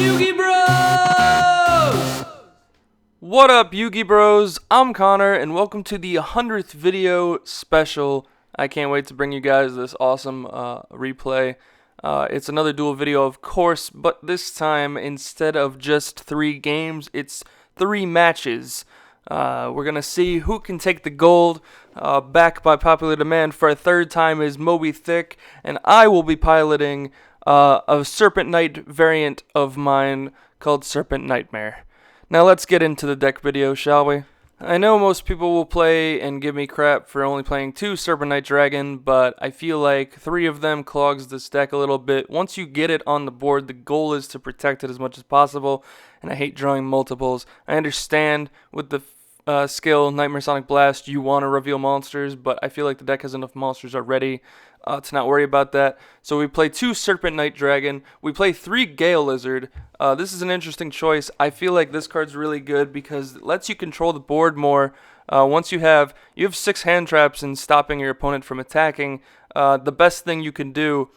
Yugi Bros! What up, Yugi Bros? I'm Connor, and welcome to the 100th video special. I can't wait to bring you guys this awesome replay. It's another duel video, of course, but this time, instead of just 3 games, it's 3 matches. We're going to see who can take the gold. Back by popular demand for a 3rd time is Moby-Thicc, and I will be piloting a Serpent Knight variant of mine called Serpent Nightmare. Now let's get into the deck video, shall we? I know most people will play and give me crap for only playing 2 Serpent Knight Dragon, but I feel like 3 of them clogs this deck a little bit. Once you get it on the board, the goal is to protect it as much as possible, and I hate drawing multiples. I understand with the skill Nightmare Sonic Blast you want to reveal monsters, but I feel like the deck has enough monsters already to not worry about that. So we play 2 Serpent Knight Dragon. We play 3 Gale Lizard. This is an interesting choice. I feel like this card's really good because it lets you control the board more. Once you have 6 hand traps and stopping your opponent from attacking, the best thing you can do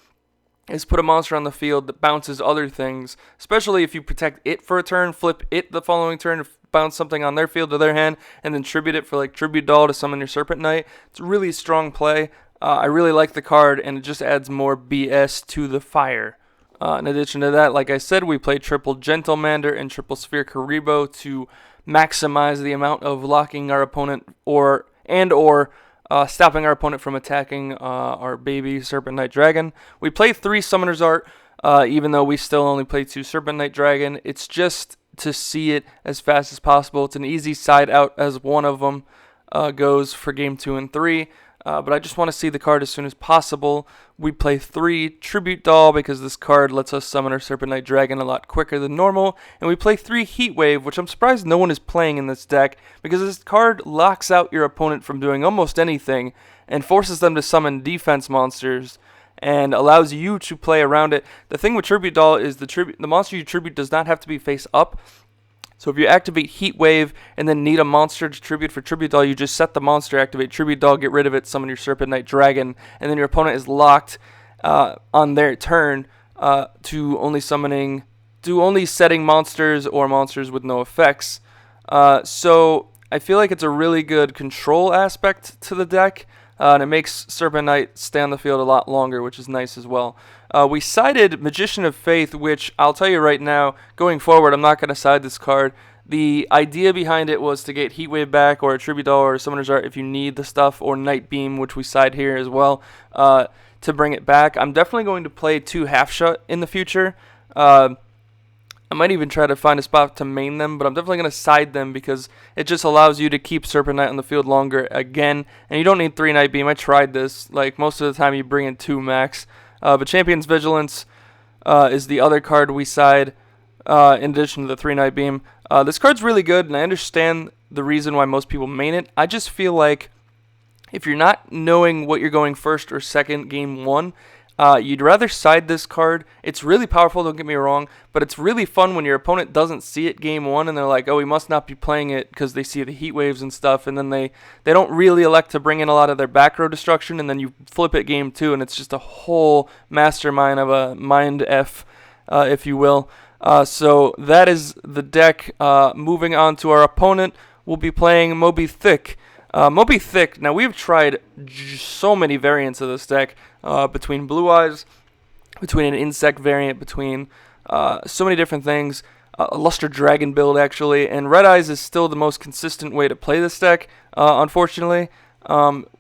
is put a monster on the field that bounces other things, especially if you protect it for a turn, flip it the following turn, bounce something on their field to their hand, and then tribute it for like Tribute Doll to summon your Serpent Knight. It's a really strong play. I really like the card, and it just adds more BS to the fire. In addition to that, like I said, we play triple Gentlemander and triple Sphere Karibo to maximize the amount of locking our opponent or stopping our opponent from attacking our baby Serpent Knight Dragon. We play 3 Summoner's Art, even though we still only play 2 Serpent Knight Dragon. It's just to see it as fast as possible. It's an easy side out as one of them goes for game 2 and 3. But I just want to see the card as soon as possible. We play 3 Tribute Doll because this card lets us summon our Serpent Knight Dragon a lot quicker than normal. And we play 3 Heat Wave, which I'm surprised no one is playing in this deck because this card locks out your opponent from doing almost anything and forces them to summon defense monsters and allows you to play around it. The thing with Tribute Doll is the monster you tribute does not have to be face up. So if you activate Heat Wave and then need a monster to tribute for Tribute Doll, you just set the monster, activate Tribute Doll, get rid of it, summon your Serpent Knight Dragon, and then your opponent is locked on their turn to only setting monsters or monsters with no effects. So I feel like it's a really good control aspect to the deck, and it makes Serpent Knight stay on the field a lot longer, which is nice as well. We sided Magician of Faith, which I'll tell you right now, going forward, I'm not going to side this card. The idea behind it was to get Heat Wave back, or a Tribute Doll, or a Summoner's Art if you need the stuff, or Night Beam, which we side here as well, to bring it back. I'm definitely going to play 2 Half Shut in the future. I might even try to find a spot to main them, but I'm definitely going to side them because it just allows you to keep Serpent Knight on the field longer again, and you don't need 3 Night Beam. I tried this. Like, most of the time you bring in 2 max. But Champion's Vigilance is the other card we side in addition to the 3 Night Beam. This card's really good, and I understand the reason why most people main it. I just feel like if you're not knowing what you're going first or second game 1, you'd rather side this card. It's really powerful, don't get me wrong, but it's really fun when your opponent doesn't see it game 1 and they're like, oh, he must not be playing it because they see the Heat Waves and stuff, and then they don't really elect to bring in a lot of their back row destruction, and then you flip it game 2, and it's just a whole mastermind of a mind F, if you will. So that is the deck. Moving on to our opponent, we'll be playing Moby-Thicc. Moby-Thicc, now we've tried so many variants of this deck, between Blue Eyes, between an Insect variant, between so many different things, a Luster Dragon build actually, and Red Eyes is still the most consistent way to play this deck, unfortunately.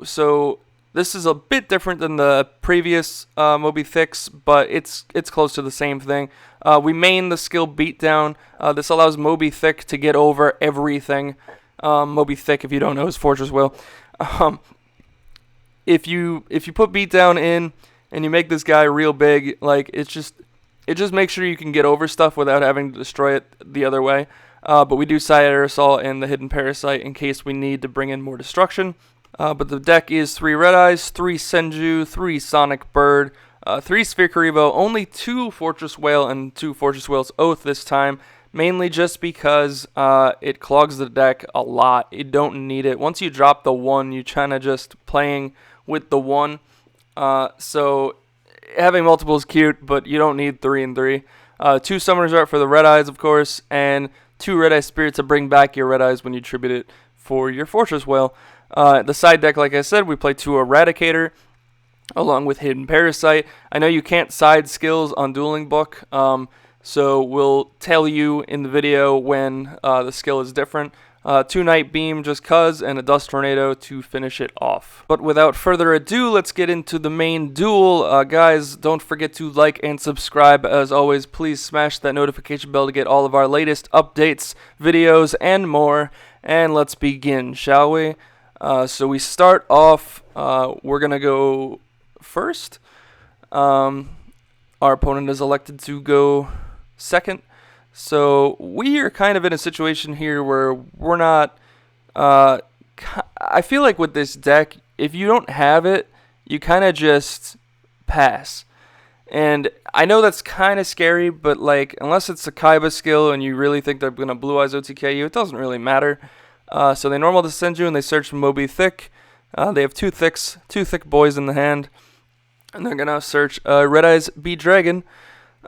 So this is a bit different than the previous Moby-Thiccs, but it's close to the same thing. We main the skill Beatdown. This allows Moby-Thicc to get over everything. Moby-Thicc, if you don't know, is Fortress Will. If you put Beatdown in and you make this guy real big, like it just makes sure you can get over stuff without having to destroy it the other way. But we do Sire Assault and the Hidden Parasite in case we need to bring in more destruction. But the deck is 3 Red Eyes, 3 Senju, 3 Sonic Bird, 3 Sphere Karibo, only 2 Fortress Whale, and 2 Fortress Whale's Oath this time. Mainly just because it clogs the deck a lot. You don't need it. Once you drop the 1, you're kind of just playing with the 1. So having multiple is cute, but you don't need 3 and 3. 2 Summoners Art for the Red Eyes, of course, and 2 Red Eye Spirit to bring back your Red Eyes when you tribute it for your Fortress Whale. The side deck, like I said, we play 2 Eradicator along with Hidden Parasite. I know you can't side skills on Dueling Book, so we'll tell you in the video when the skill is different. 2 Night Beam just cuz, and a Dust Tornado to finish it off. But without further ado, let's get into the main duel. Guys, don't forget to like and subscribe. As always, please smash that notification bell to get all of our latest updates, videos, and more. And let's begin, shall we? So we start off, we're going to go first. Our opponent is elected to go second. So we are kind of in a situation here where we're not, I feel like with this deck, if you don't have it, you kind of just pass. And I know that's kind of scary, but like, unless it's a Kaiba skill and you really think they're going to Blue Eyes OTK you, it doesn't really matter. So they normal descend you and they search for Moby-Thicc. They have two thick boys in the hand. And they're going to search Red Eyes B-Dragon.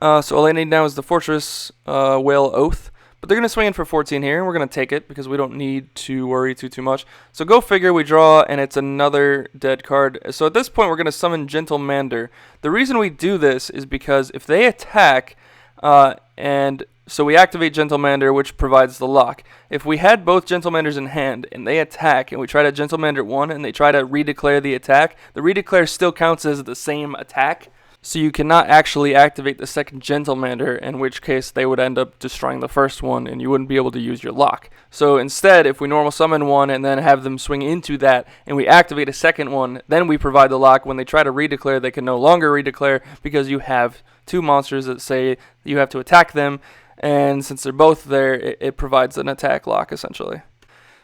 So all they need now is the Fortress Whale Oath. But they're going to swing in for 14 here, and we're going to take it because we don't need to worry too much. So go figure, we draw, and it's another dead card. So at this point, we're going to summon Gentlemander. The reason we do this is because if they attack, and so we activate Gentlemander, which provides the lock. If we had both Gentlemanders in hand, and they attack, and we try to Gentlemander 1, and they try to redeclare the attack, the redeclare still counts as the same attack. So you cannot actually activate the second Gentlemander, in which case they would end up destroying the first one, and you wouldn't be able to use your lock. So instead, if we normal summon one and then have them swing into that, and we activate a second one, then we provide the lock. When they try to redeclare, they can no longer redeclare because you have 2 monsters that say you have to attack them, and since they're both there, it provides an attack lock, essentially.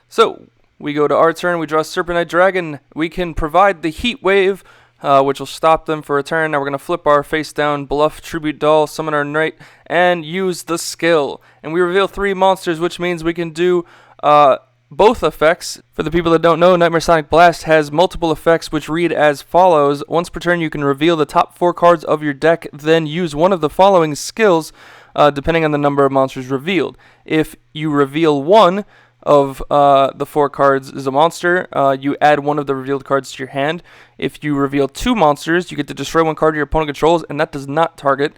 So we go to our turn, we draw Serpent Dragon. We can provide the Heat Wave, which will stop them for a turn. Now we're going to flip our face down, bluff Tribute Doll, summon our Knight, and use the skill. And we reveal 3 monsters, which means we can do both effects. For the people that don't know, Nightmare Sonic Blast has multiple effects which read as follows. Once per turn, you can reveal the top 4 cards of your deck, then use one of the following skills, depending on the number of monsters revealed. If you reveal one of the 4 cards is a monster, you add one of the revealed cards to your hand. If you reveal 2 monsters, you get to destroy 1 card your opponent controls, and that does not target.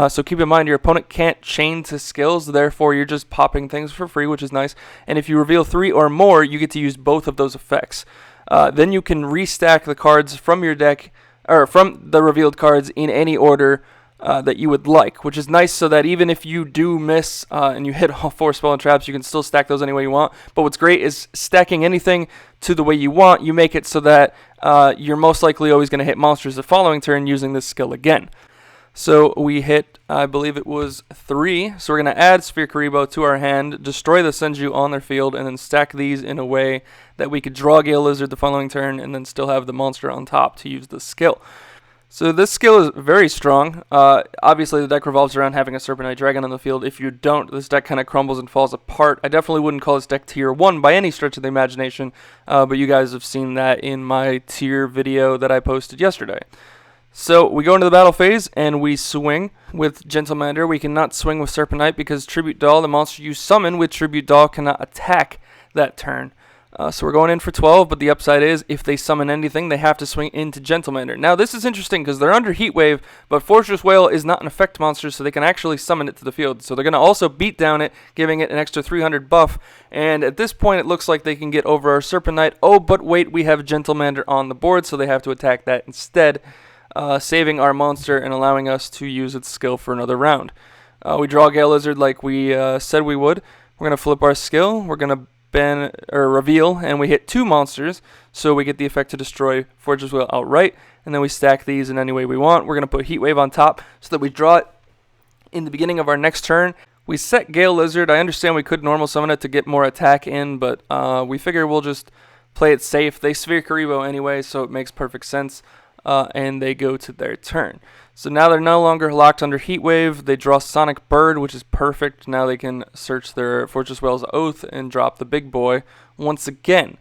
So keep in mind your opponent can't chain to skills, therefore you're just popping things for free, which is nice. And if you reveal 3 or more, you get to use both of those effects. Then you can restack the cards from your deck, or from the revealed cards in any order that you would like, which is nice so that even if you do miss and you hit all 4 spell and traps, you can still stack those any way you want. But what's great is stacking anything to the way you want, you make it so that you're most likely always going to hit monsters the following turn using this skill again. So we hit, I believe it was 3, so we're going to add Sphere Karibo to our hand, destroy the Senju on their field, and then stack these in a way that we could draw Gale Lizard the following turn and then still have the monster on top to use the skill. So this skill is very strong. Obviously, the deck revolves around having a Serpent Dragon on the field. If you don't, this deck kind of crumbles and falls apart. I definitely wouldn't call this deck Tier 1 by any stretch of the imagination, but you guys have seen that in my tier video that I posted yesterday. So we go into the battle phase, and we swing with Gentlemander. We cannot swing with Serpent Knight because Tribute Doll, the monster you summon with Tribute Doll, cannot attack that turn. So we're going in for 12, but the upside is if they summon anything, they have to swing into Gentlemander. Now, this is interesting because they're under Heat Wave, but Fortress Whale is not an effect monster, so they can actually summon it to the field. So they're going to also beat down it, giving it an extra 300 buff. And at this point, it looks like they can get over our Serpent Knight. Oh, but wait, we have Gentlemander on the board, so they have to attack that instead, saving our monster and allowing us to use its skill for another round. We draw Gale Lizard like we said we would. We're going to flip our skill. We're going to reveal, and we hit 2 monsters, so we get the effect to destroy Fortress Whale outright, and then we stack these in any way we want. We're going to put Heat Wave on top so that we draw it in the beginning of our next turn. We set Gale Lizard. I understand we could normal summon it to get more attack in, but we figure we'll just play it safe. They Sphere Karibo anyway, so it makes perfect sense, and they go to their turn. So now they're no longer locked under Heat Wave. They draw Sonic Bird, which is perfect. Now they can search their Fortress Whale's Oath and drop the big boy once again.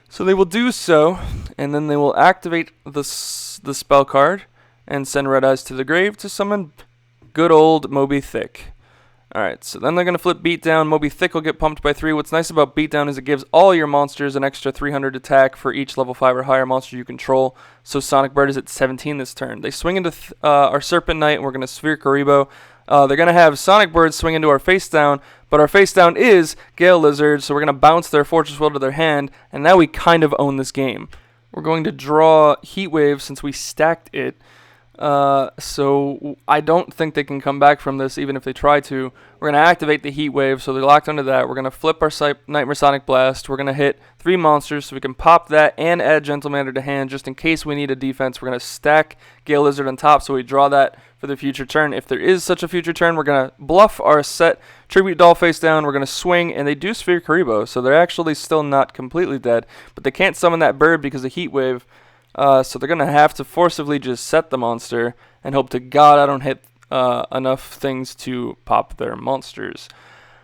So they will do so, and then they will activate the spell card and send Red Eyes to the grave to summon good old Moby-Thicc. Alright, so then they're going to flip Beatdown. Moby-Thicc will get pumped by 3. What's nice about Beatdown is it gives all your monsters an extra 300 attack for each level 5 or higher monster you control. So Sonic Bird is at 17 this turn. They swing into our Serpent Knight, and we're going to Sphere Karibo. They're going to have Sonic Bird swing into our face down, but our face down is Gale Lizard, so we're going to bounce their Fortress Will to their hand, and now we kind of own this game. We're going to draw Heat Wave since we stacked it. So I don't think they can come back from this, even if they try to. We're going to activate the Heat Wave, so they're locked onto that. We're going to flip our Nightmare Sonic Blast. We're going to hit 3 monsters, so we can pop that and add Gentlemander to hand, just in case we need a defense. We're going to stack Gale Lizard on top, so we draw that for the future turn. If there is such a future turn, we're going to bluff our set Tribute Doll face down. We're going to swing, and they do Sphere Karibo, so they're actually still not completely dead. But they can't summon that bird because of Heat Wave. So they're going to have to forcibly just set the monster and hope to God I don't hit enough things to pop their monsters.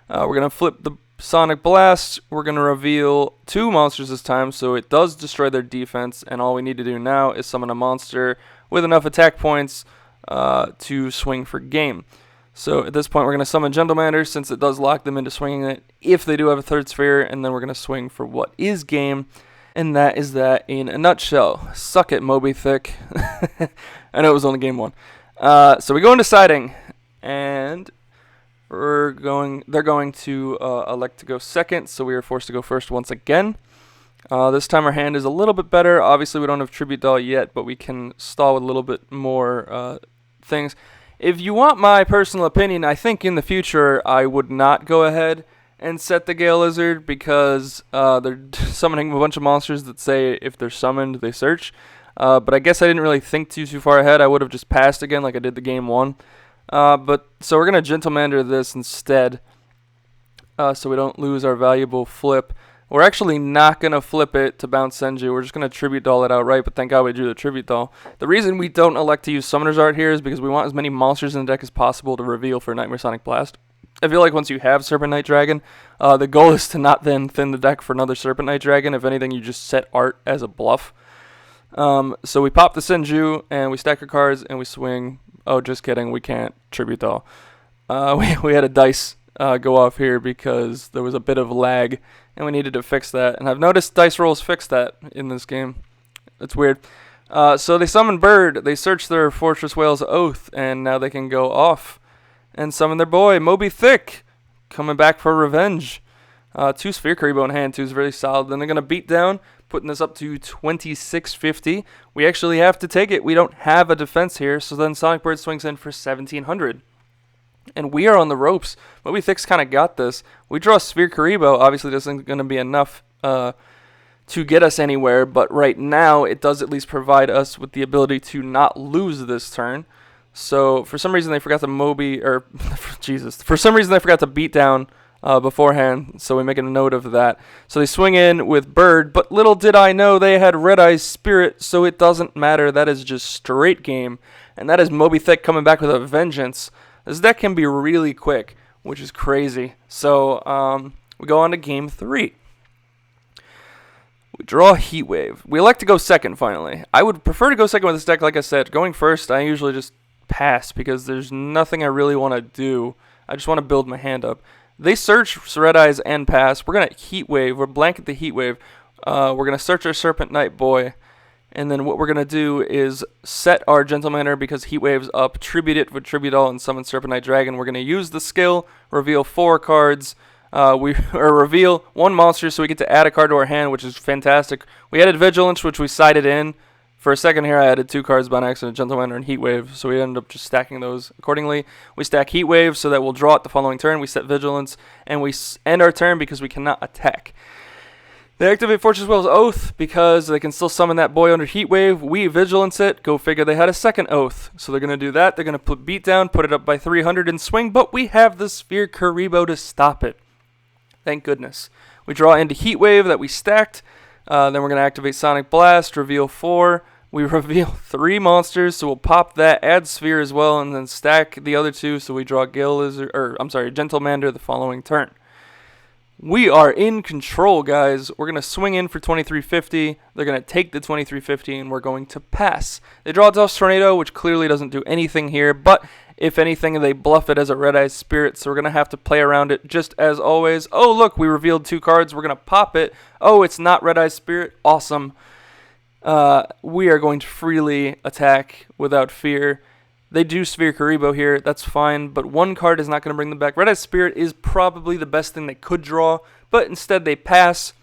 We're going to flip the Sonic Blast. We're going to reveal 2 monsters this time, so it does destroy their defense, and all we need to do now is summon a monster with enough attack points to swing for game. So at this point we're going to summon Gentlemander since it does lock them into swinging it if they do have a 3rd sphere, and then we're going to swing for what is game. And that is that in a nutshell. Suck it, Moby-Thicc. I know it was only game 1. So we go into siding, and they're going to elect to go second, so we are forced to go first once again. This time our hand is a little bit better. Obviously we don't have Tribute Doll yet, but we can stall with a little bit more things. If you want my personal opinion, I think in the future I would not go ahead and set the Gale Lizard because they're summoning a bunch of monsters that say if they're summoned, they search. But I guess I didn't really think too far ahead. I would have just passed again like I did the game 1. So we're going to Gentlemander this instead so we don't lose our valuable flip. We're actually not going to flip it to bounce Senju. We're just going to Tribute Doll it outright, but thank God we drew the Tribute Doll. The reason we don't elect to use Summoner's Art here is because we want as many monsters in the deck as possible to reveal for Nightmare Sonic Blast. I feel like once you have Serpent Knight Dragon, the goal is to not then thin the deck for another Serpent Knight Dragon. If anything, you just set art as a bluff. So we pop the Senju, and we stack our cards, and we swing. Oh, just kidding. We can't Tribute Doll. We had a dice go off here because there was a bit of lag, and we needed to fix that. And I've noticed dice rolls fix that in this game. It's weird. So they summon Bird. They search their Fortress Whale's Oath, and now they can go off and summon their boy, Moby-Thicc, coming back for revenge. 2 Sphere Karibo in hand, 2 is really solid. Then they're going to beat down, putting this up to 2650. We actually have to take it. We don't have a defense here, so then Sonic Bird swings in for 1700. And we are on the ropes. Moby-Thicc's kind of got this. We draw Sphere Karibo. Obviously, this isn't going to be enough to get us anywhere, but right now it does at least provide us with the ability to not lose this turn. So for some reason they forgot to for some reason they forgot to beat down beforehand, so we make a note of that. So they swing in with Bird, but little did I know they had Red Eye's Spirit, so it doesn't matter. That is just straight game, and that is Moby-Thicc coming back with a vengeance. This deck can be really quick, which is crazy. So we go on to game 3. We draw Heat Wave. We elect to go second finally. I would prefer to go second with this deck, like I said. Going first, I usually just pass because there's nothing I really want to do. I just want to build my hand up. They search Red Eyes and pass. We're going to Heat Wave. We're blanket the Heat Wave. We're going to search our Serpent Knight boy. And then what we're going to do is set our Gentlemander because Heat Wave's up, tribute it with Tribute Doll, and summon Serpent Knight Dragon. We're going to use the skill, reveal 4 cards. Reveal 1 monster so we get to add a card to our hand, which is fantastic. We added Vigilance, which we sided in. For a second here, I added 2 cards by accident, Gentlemander and Heat Wave, so we ended up just stacking those accordingly. We stack Heat Wave so that we'll draw it the following turn. We set Vigilance, and we end our turn because we cannot attack. They activate Fortress Whale's Oath because they can still summon that boy under Heat Wave. We Vigilance it. Go figure they had a second Oath. So they're going to do that. They're going to put Beat down, put it up by 300 and swing, but we have the Sphere Karibo to stop it. Thank goodness. We draw into Heat Wave that we stacked. Then we're going to activate Sonic Blast, reveal 4. We reveal 3 monsters, so we'll pop that, add Sphere as well, and then stack the other 2, so we draw Gentlemander the following turn. We are in control, guys. We're going to swing in for 2350. They're going to take the 2350, and we're going to pass. They draw Dust Tornado, which clearly doesn't do anything here, but If anything, they bluff it as a Red-Eyes Spirit, so we're going to have to play around it just as always. Oh, look, we revealed 2 cards. We're going to pop it. Oh, it's not Red-Eyes Spirit. Awesome. We are going to freely attack without fear. They do Sphere Karibo here. That's fine, but 1 card is not going to bring them back. Red-Eyes Spirit is probably the best thing they could draw, but instead they pass.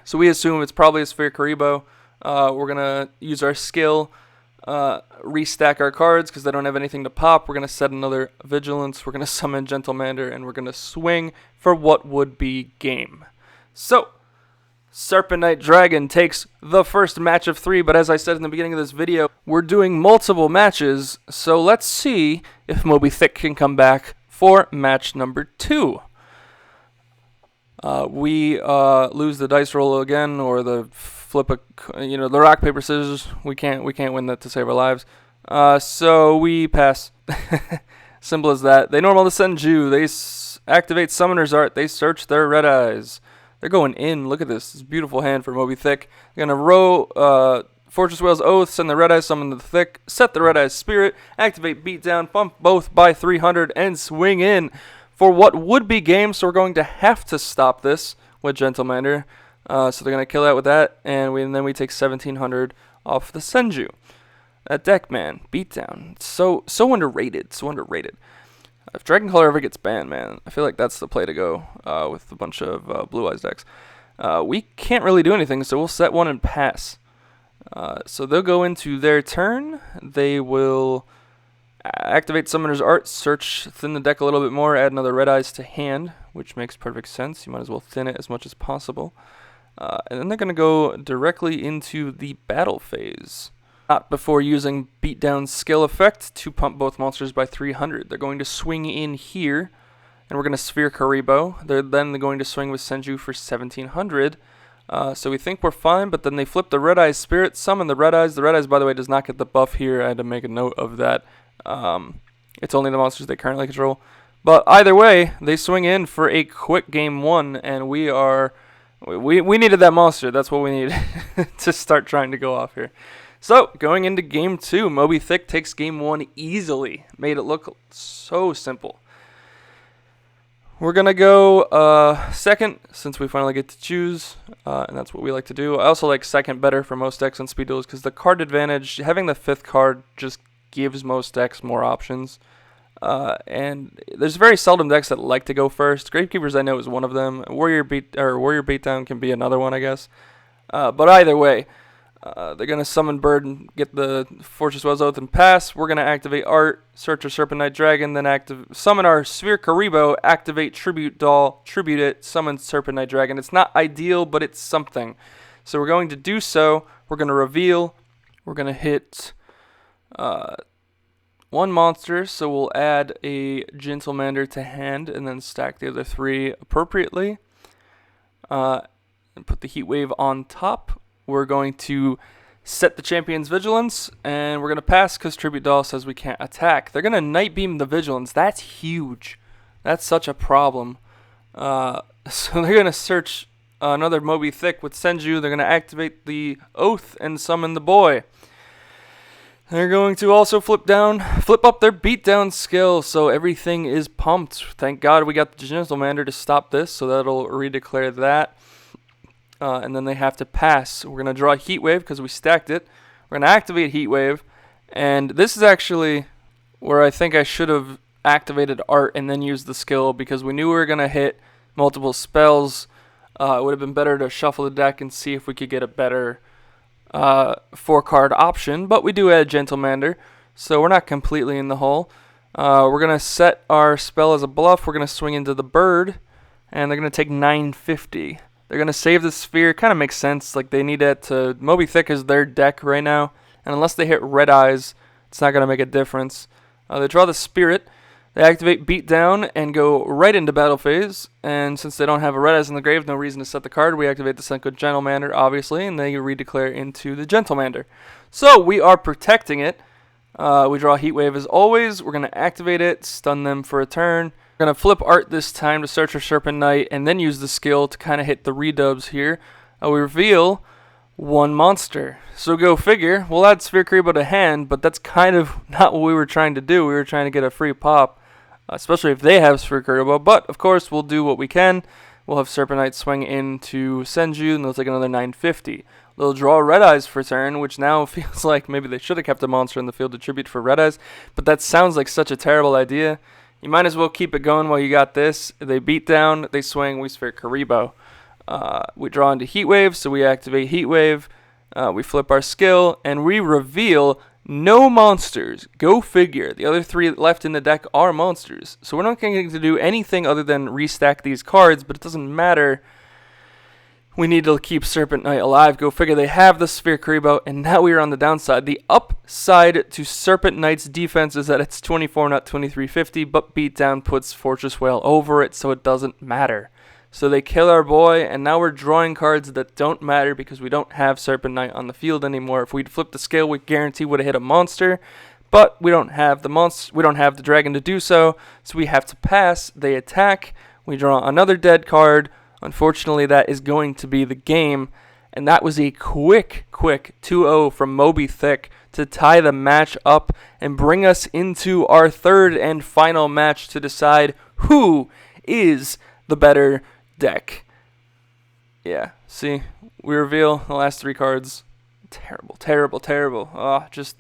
So we assume it's probably a Sphere Karibo. We're going to use our skill, restack our cards because they don't have anything to pop. We're going to set another Vigilance. We're going to summon Gentlemander, and we're going to swing for what would be game. So, Serpent Knight Dragon takes the first match of 3, but as I said in the beginning of this video, we're doing multiple matches, so let's see if Moby-Thicc can come back for match number 2. We lose the dice roll again, or the flip the rock paper scissors. We can't win that to save our lives. So we pass. Simple as that. They normal to Senju. They activate Summoner's Art. They search their red eyes. They're going in. Look at this. This beautiful hand for Moby-Thicc. They're gonna row Fortress Whale's Oath, send the red eyes, summon the Thick, set the red eyes Spirit, activate Beatdown, bump both by 300, and swing in for what would be game. So we're going to have to stop this with Gentlemander. So they're going to kill that with that, and then we take 1700 off the Senju. That deck, man, Beatdown. It's so underrated. So underrated. If Dragon Color ever gets banned, man, I feel like that's the play to go with a bunch of Blue Eyes decks. We can't really do anything, so we'll set 1 and pass. So they'll go into their turn. They will activate Summoner's Art, search, thin the deck a little bit more, add another red eyes to hand, which makes perfect sense. You might as well thin it as much as possible. And then they're going to go directly into the battle phase. Not before using Beatdown skill effect to pump both monsters by 300. They're going to swing in here, and we're going to Sphere Karibo. They're going to swing with Senju for 1700. So we think we're fine, but then they flip the Red Eyes Spirit, summon the Red Eyes. The Red Eyes, by the way, does not get the buff here. I had to make a note of that. It's only the monsters they currently control. But either way, they swing in for a quick game 1, and we needed that monster. That's what we needed to start trying to go off here. So, going into game 2, Moby-Thicc takes game 1 easily. Made it look so simple. We're going to go second, since we finally get to choose, and that's what we like to do. I also like second better for most decks on Speed Duels, because the card advantage, having the 5th card just gives most decks more options. And there's very seldom decks that like to go first. Gravekeepers, I know, is one of them. Warrior Beatdown can be another one, I guess. But either way, they're going to summon Bird and get the Fortress Whale's Oath and pass. We're going to activate Art, search our Serpent Knight Dragon, then summon our Sphere Karibo, activate Tribute Doll, tribute it, summon Serpent Knight Dragon. It's not ideal, but it's something. So we're going to do so. We're going to reveal. We're going to hit 1 monster, so we'll add a Gentlemander to hand and then stack the other 3 appropriately. And put the Heat Wave on top. We're going to set the Champion's Vigilance, and we're going to pass because Tribute Doll says we can't attack. They're going to Night Beam the Vigilance. That's huge. That's such a problem. So they're going to search another Moby-Thicc with Senju. They're going to activate the Oath and summon the boy. They're going to also flip up their Beatdown skill, so everything is pumped. Thank God we got the Gentlemander to stop this, so that'll redeclare that. And then they have to pass. We're going to draw Heat Wave because we stacked it. We're going to activate Heat Wave. And this is actually where I think I should have activated Art and then used the skill, because we knew we were going to hit multiple spells. It would have been better to shuffle the deck and see if we could get a better 4-card option. But we do add Gentlemander, so we're not completely in the hole. We're going to set our spell as a bluff. We're going to swing into the Bird, and they're going to take 950. They're going to save the Sphere. Kind of makes sense. Like, they need it to... Moby-Thicc is their deck right now. And unless they hit Red Eyes, it's not going to make a difference. They draw the Spirit. They activate Beatdown and go right into battle phase. And since they don't have a Red Eyes in the grave, no reason to set the card. We activate the Senko Gentlemander, obviously. And they redeclare into the Gentlemander. So, we are protecting it. We draw Heat Wave as always. We're going to activate it, stun them for a turn. We're going to flip Art this time to search our Serpent Knight and then use the skill to kind of hit the redubs here. We reveal one monster. So go figure. We'll add Sphere Karibo to hand, but that's kind of not what we were trying to do. We were trying to get a free pop, especially if they have Sphere Karibo. But, of course, we'll do what we can. We'll have Serpent Knight swing into Senju, and they'll take another 950. They'll draw Red Eyes for turn, which now feels like maybe they should have kept a monster in the field to tribute for Red Eyes, but that sounds like such a terrible idea. You might as well keep it going while you got this. They beat down, they swing, we Sphere Karibo. We draw into Heat Wave, so we activate Heat Wave. We flip our skill, and we reveal no monsters. Go figure. The other three left in the deck are monsters. So we're not going to do anything other than restack these cards, but it doesn't matter. We need to keep Serpent Knight alive. Go figure. They have the Sphere Karibo, and now we are on the downside. The upside to Serpent Knight's defense is that it's 24, not 2350, but Beatdown puts Fortress Whale over it, so it doesn't matter. So they kill our boy, and now we're drawing cards that don't matter because we don't have Serpent Knight on the field anymore. If we'd flipped the scale, we guarantee would have hit a monster, but we don't have the monster. We don't have the dragon to do so, so we have to pass. They attack. We draw another dead card. Unfortunately, that is going to be the game, and that was a quick 2-0 from Moby-Thicc to tie the match up and bring us into our third and final match to decide who is the better deck. Yeah, see, we reveal the last three cards. Terrible. Just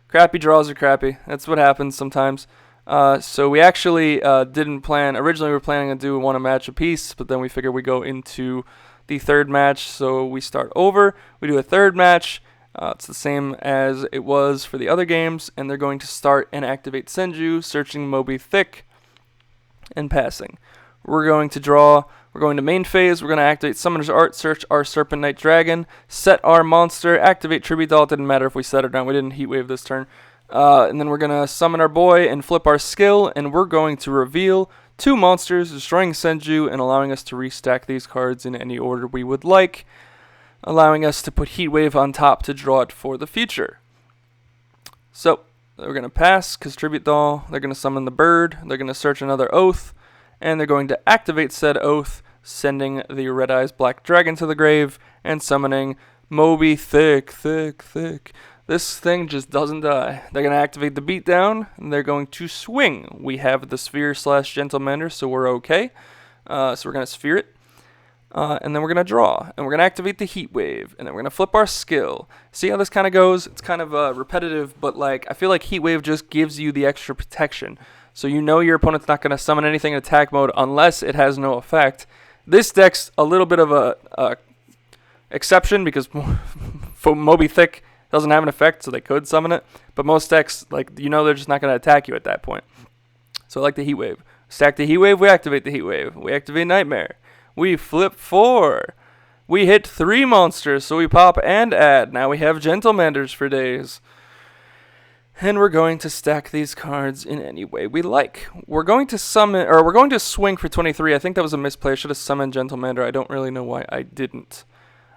crappy draws are crappy. That's what happens sometimes. So we actually didn't plan. Originally, we were planning to do one a match apiece, but then we figured we go into the third match. So we start over. We do a third match. It's the same as it was for the other games, and they're going to start and activate Senju, searching Moby-Thicc, and passing. We're going to draw. We're going to main phase. We're going to activate Summoner's Art, search our Serpent Knight Dragon, set our monster, activate Tribute Doll. It didn't matter if we set it down. We didn't Heat Wave this turn. And then we're going to summon our boy and flip our skill, and we're going to reveal two monsters, destroying Senju and allowing us to restack these cards in any order we would like, allowing us to put Heat Wave on top to draw it for the future. So, we're going to pass, because Tribute Doll, they're going to summon the bird, they're going to search another Oath, and they're going to activate said Oath, sending the Red Eyes Black Dragon to the grave, and summoning Moby-Thicc. This thing just doesn't die. They're going to activate the Beatdown, and they're going to swing. We have the Sphere/Gentlemander, so we're okay. So we're going to Sphere it. And then we're going to draw. And we're going to activate the Heat Wave. And then we're going to flip our skill. See how this kind of goes? It's kind of repetitive, but like I feel like Heat Wave just gives you the extra protection. So you know your opponent's not going to summon anything in attack mode unless it has no effect. This deck's a little bit of a exception because Moby-Thicc doesn't have an effect, so they could summon it. But most decks, like they're just not going to attack you at that point. So I like the Heat Wave. Stack the Heat Wave, we activate the Heat Wave. We activate Nightmare. We flip 4. We hit 3 monsters, so we pop and add. Now we have Gentlemanders for days. And we're going to stack these cards in any way we like. We're going to swing for 23. I think that was a misplay. I should have summoned Gentlemander. I don't really know why I didn't.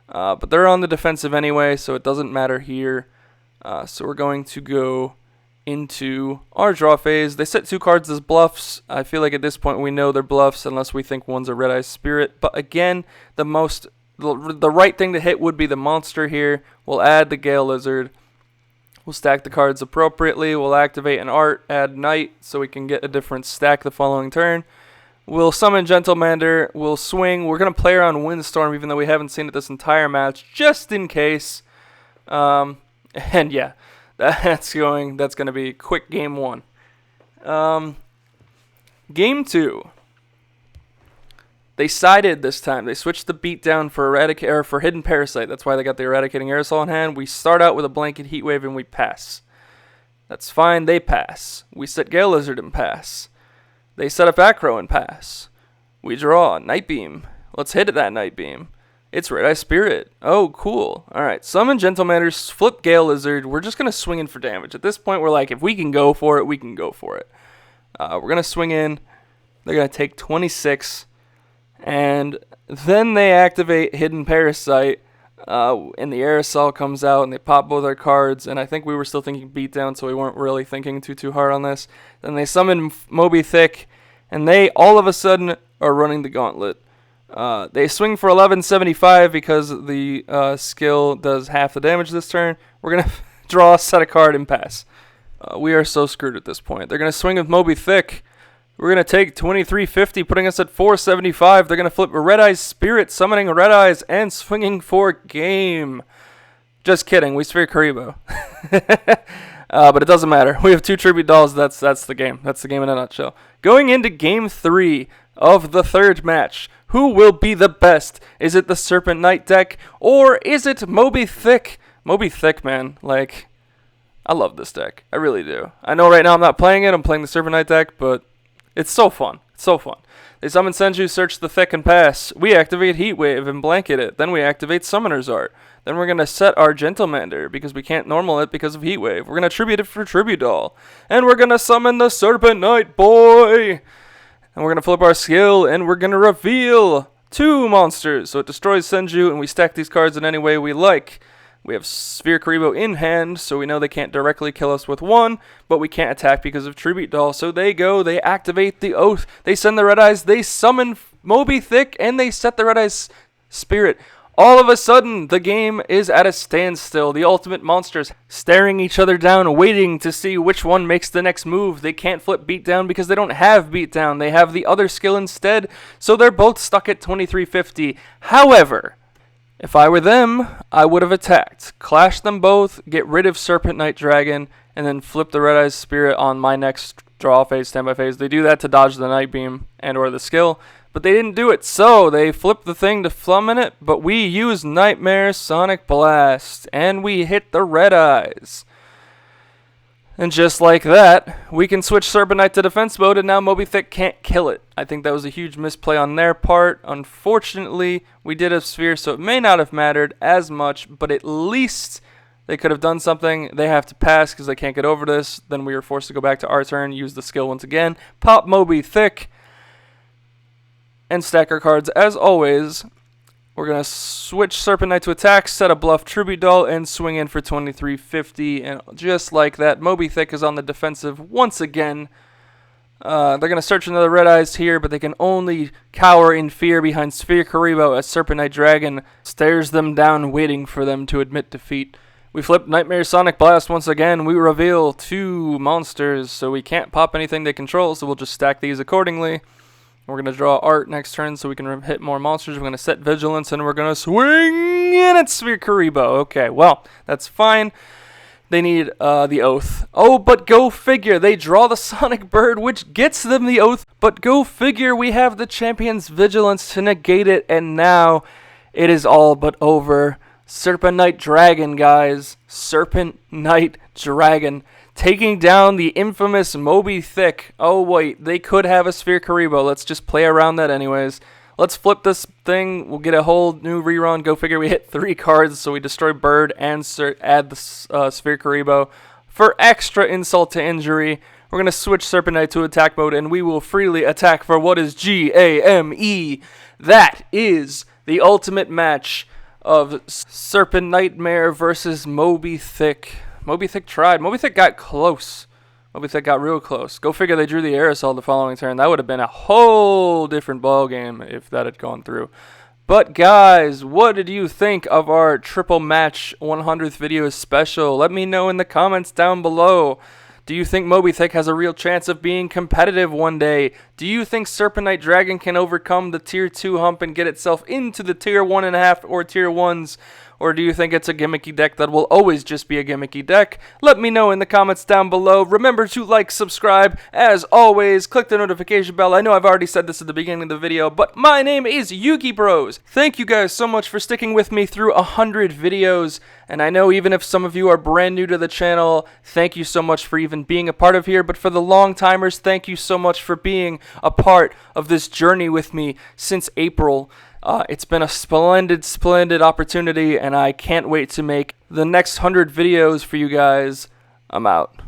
But they're on the defensive anyway, so it doesn't matter here. So we're going to go into our draw phase. They set 2 cards as bluffs. I feel like at this point we know they're bluffs unless we think one's a Red Eye Spirit. But again, the right thing to hit would be the monster here. We'll add the Gale Lizard. We'll stack the cards appropriately. We'll activate an art, add Knight, so we can get a different stack the following turn. We'll summon Gentlemander. We'll swing. We're going to play around Windstorm, even though we haven't seen it this entire match, just in case. And yeah, that's going to be quick game 1. Game 2. They sided this time. They switched the Beatdown for Hidden Parasite. That's why they got the Eradicating Aerosol in hand. We start out with a blanket Heat Wave and we pass. That's fine. They pass. We set Gale Lizard and pass. They set up Acro and pass. We draw Night Beam. Let's hit that Night Beam. It's Red Eye Spirit. Oh, cool. Alright, summon Gentlemander, flip Gale Lizard. We're just going to swing in for damage. At this point, we're like, if we can go for it, we can go for it. We're going to swing in. They're going to take 26. And then they activate Hidden Parasite. And the Aerosol comes out, and they pop both our cards. And I think we were still thinking Beatdown, so we weren't really thinking too hard on this. Then they summon Moby-Thicc, and they all of a sudden are running the gauntlet. They swing for 1175 because the skill does half the damage this turn. We're going to draw, set a card, and pass. We are so screwed at this point. They're going to swing with Moby-Thicc. We're going to take 2350, putting us at 475. They're going to flip a Red Eyes Spirit, summoning Red Eyes, and swinging for game. Just kidding. We Sphere Karibo. But it doesn't matter. We have 2 Tribute Dolls. That's the game. That's the game in a nutshell. Going into Game 3 of the 3rd match. Who will be the best? Is it the Serpent Knight deck, or is it Moby-Thicc? Moby-Thicc, man. Like, I love this deck. I really do. I know right now I'm not playing it. I'm playing the Serpent Knight deck, but it's so fun. It's so fun. They summon Senju, search the Thick, and pass. We activate Heat Wave and blanket it. Then we activate Summoner's Art. Then we're going to set our Gentlemander because we can't normal it because of Heat Wave. We're going to tribute it for Tribute Doll. And we're going to summon the Serpent Knight, boy! And we're going to flip our skill, and we're going to reveal 2 monsters. So it destroys Senju, and we stack these cards in any way we like. We have Sphere Karibo in hand, so we know they can't directly kill us with 1, but we can't attack because of Tribute Doll. So they go, they activate the Oath, they send the Red Eyes, they summon Moby-Thicc, and they set the Red Eyes Spirit. All of a sudden, the game is at a standstill. The ultimate monsters staring each other down, waiting to see which one makes the next move. They can't flip Beatdown because they don't have Beatdown. They have the other skill instead, so they're both stuck at 2350. However, if I were them, I would have attacked. Clash them both, get rid of Serpent Knight Dragon, and then flip the Red Eyes Spirit on my next draw phase, standby phase. They do that to dodge the Night Beam and or the skill. But they didn't do it, so they flipped the thing to summon it, but we use Nightmare Sonic Blast, and we hit the Red Eyes. And just like that, we can switch Serpent Knight to defense mode, and now Moby-Thicc can't kill it. I think that was a huge misplay on their part. Unfortunately, we did have Sphere, so it may not have mattered as much, but at least they could have done something. They have to pass because they can't get over this. Then we were forced to go back to our turn, use the skill once again, pop Moby-Thicc, and stack our cards as always. We're going to switch Serpent Knight to attack, set a bluff Tribute Doll, and swing in for 2350. And just like that, Moby-Thicc is on the defensive once again. They're going to search another Red Eyes here, but they can only cower in fear behind Sphere Karibo as Serpent Knight Dragon stares them down, waiting for them to admit defeat. We flip Nightmare Sonic Blast once again. We reveal 2 monsters, so we can't pop anything they control, so we'll just stack these accordingly. We're going to draw Art next turn so we can hit more monsters. We're going to set Vigilance, and we're going to swing in at Sphere Karibo. Okay, well, that's fine. They need the Oath. Oh, but go figure. They draw the Sonic Bird, which gets them the Oath. But go figure, we have the Champion's Vigilance to negate it, and now it is all but over. Serpent Knight Dragon, guys. Serpent Knight Dragon. Taking down the infamous Moby-Thicc. Oh, wait. They could have a Sphere Karibo. Let's just play around that anyways. Let's flip this thing. We'll get a whole new rerun. Go figure we hit 3 cards, so we destroy Bird and add the Sphere Karibo. For extra insult to injury, we're going to switch Serpent Knight to attack mode, and we will freely attack for what is GAME. That is the ultimate match of Serpent Nightmare versus Moby-Thicc. Moby-Thicc tried. Moby-Thicc got close. Moby-Thicc got real close. Go figure they drew the Aerosol the following turn. That would have been a whole different ballgame if that had gone through. But guys, what did you think of our triple match 100th video special? Let me know in the comments down below. Do you think Moby-Thicc has a real chance of being competitive one day? Do you think Serpent Knight Dragon can overcome the Tier 2 hump and get itself into the Tier 1.5 or Tier 1s? Or do you think it's a gimmicky deck that will always just be a gimmicky deck? Let me know in the comments down below. Remember to like, subscribe, as always. Click the notification bell. I know I've already said this at the beginning of the video, but my name is Yugi Bros. Thank you guys so much for sticking with me through 100 videos. And I know even if some of you are brand new to the channel, thank you so much for even being a part of here. But for the long timers, thank you so much for being a part of this journey with me since April. It's been a splendid opportunity, and I can't wait to make the next 100 videos for you guys. I'm out.